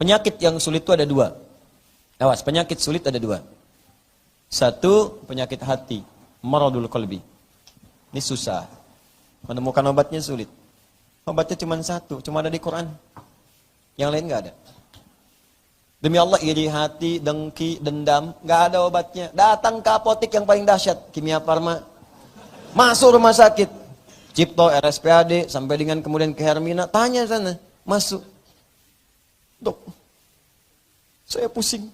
Penyakit yang sulit itu ada dua. Awas, penyakit sulit ada dua. Satu, penyakit hati, maradul qalbi. Ini susah. Menemukan obatnya sulit. Obatnya cuma satu, cuma ada di Quran. Yang lain nggak ada. Demi Allah, iri hati, dengki, dendam, nggak ada obatnya. Datang ke apotek yang paling dahsyat, Kimia Farma. Masuk rumah sakit. Cipto, RSPAD, sampai dengan kemudian ke Hermina. Tanya sana, masuk. Dok, saya pusing.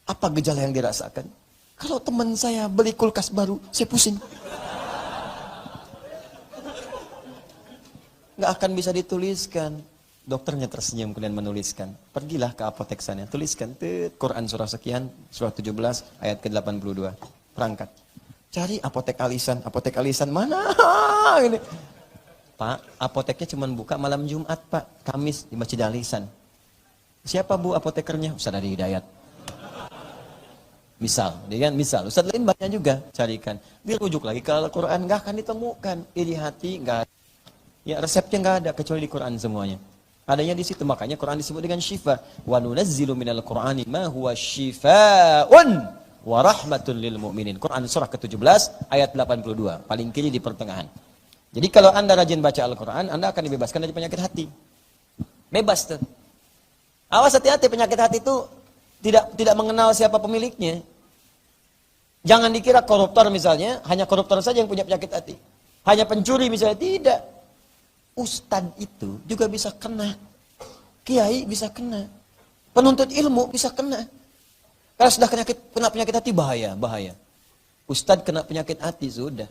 Apa gejala yang dirasakan? Kalau teman saya beli kulkas baru, saya pusing. Nggak akan bisa dituliskan. Dokternya tersenyum kemudian menuliskan. Pergilah ke apotek sana, tuliskan Quran surah sekian, surah 17 ayat ke-82. Perangkat. Cari apotek alisan mana? Ini. Pak, apoteknya cuma buka malam Jumat, Pak. Kamis di Masjid Alisan. Siapa Bu apotekernya? Ustaz Adi Hidayat. Misal, kan? Misal. Ustaz lain banyak juga, carikan. Dirujuk lagi ke Al-Quran, nggak akan ditemukan. Iri hati, nggak ada. Ya, resepnya nggak ada, kecuali di Quran semuanya. Adanya di situ, makanya Quran disebut dengan syifa. Wa nunazzilu minal Qur'ani ma huwa syifaa'un wa rahmatun lil mu'minin. Quran surah ke-17 ayat 82, paling kiri di pertengahan. Jadi kalau Anda rajin baca Al-Quran, Anda akan dibebaskan dari penyakit hati. Bebas tuh. Awas, hati-hati, penyakit hati itu tidak mengenal siapa pemiliknya. Jangan dikira koruptor misalnya, hanya koruptor saja yang punya penyakit hati. Hanya pencuri misalnya, tidak. Ustadz itu juga bisa kena. Kiai bisa kena. Penuntut ilmu bisa kena. Kalau sudah kena penyakit hati, bahaya. Ustadz kena penyakit hati, sudah.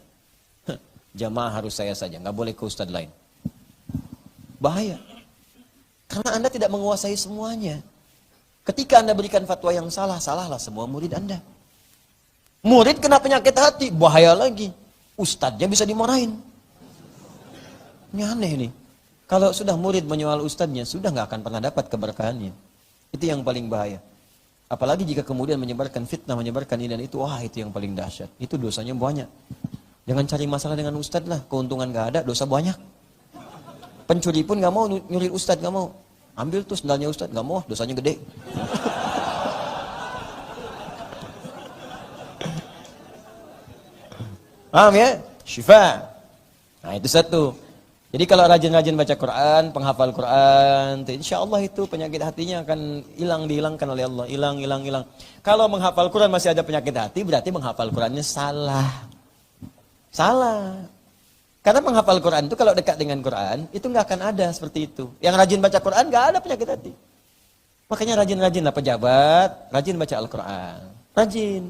Jamaah harus saya saja, nggak boleh ke ustadz lain. Bahaya. Karena Anda tidak menguasai semuanya. Ketika Anda berikan fatwa yang salah, salahlah semua murid Anda. Murid kena penyakit hati, bahaya lagi. Ustadznya bisa dimarahin. Ini aneh nih. Kalau sudah murid menyoal ustadznya, sudah nggak akan pernah dapat keberkahannya. Itu yang paling bahaya. Apalagi jika kemudian menyebarkan fitnah, menyebarkan ini dan itu, wah itu yang paling dahsyat. Itu dosanya banyak. Jangan cari masalah dengan ustadz lah, keuntungan nggak ada, dosa banyak. Pencuri pun nggak mau nyuri ustadz, nggak mau. Ambil tuh sendalnya ustadz, nggak mau, dosanya gede. Paham ya? Syifa. Nah itu satu. Jadi kalau rajin-rajin baca Quran, penghafal Quran, insya Allah itu penyakit hatinya akan dihilangkan oleh Allah. Hilang. Kalau menghafal Quran masih ada penyakit hati, berarti menghafal Qurannya salah. Karena menghafal Quran itu kalau dekat dengan Quran, itu nggak akan ada seperti itu. Yang rajin baca Quran nggak ada penyakit hati. Makanya rajin-rajinlah pejabat, rajin baca Al-Quran. Rajin.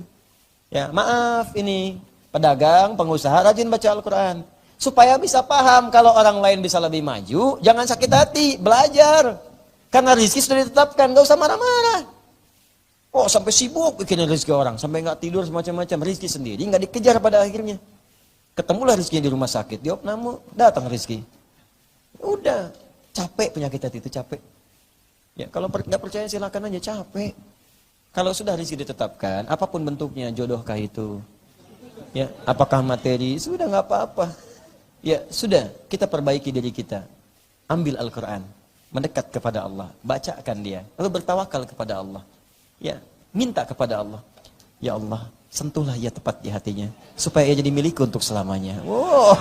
Ya, maaf ini, pedagang, pengusaha, rajin baca Al-Quran. Supaya bisa paham, kalau orang lain bisa lebih maju, jangan sakit hati, belajar. Karena rezeki sudah ditetapkan, nggak usah marah-marah. Oh, sampai sibuk bikin rezeki orang, sampai nggak tidur semacam-macam, rezeki sendiri nggak dikejar pada akhirnya. Ketemulah rezekinya di rumah sakit, di opname, datang rezeki. Udah, capek penyakit hati itu, capek. Ya, kalau nggak percaya silakan aja, capek. Kalau sudah rezeki ditetapkan, apapun bentuknya, jodohkah itu? Ya, apakah materi? Sudah nggak apa-apa. Ya, sudah, kita perbaiki diri kita. Ambil Al-Quran, mendekat kepada Allah, bacakan dia, lalu bertawakal kepada Allah. Ya, minta kepada Allah. Ya Allah, sentuhlah ia tepat di hatinya, supaya ia jadi milikku untuk selamanya. Wow.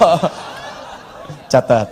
Catat.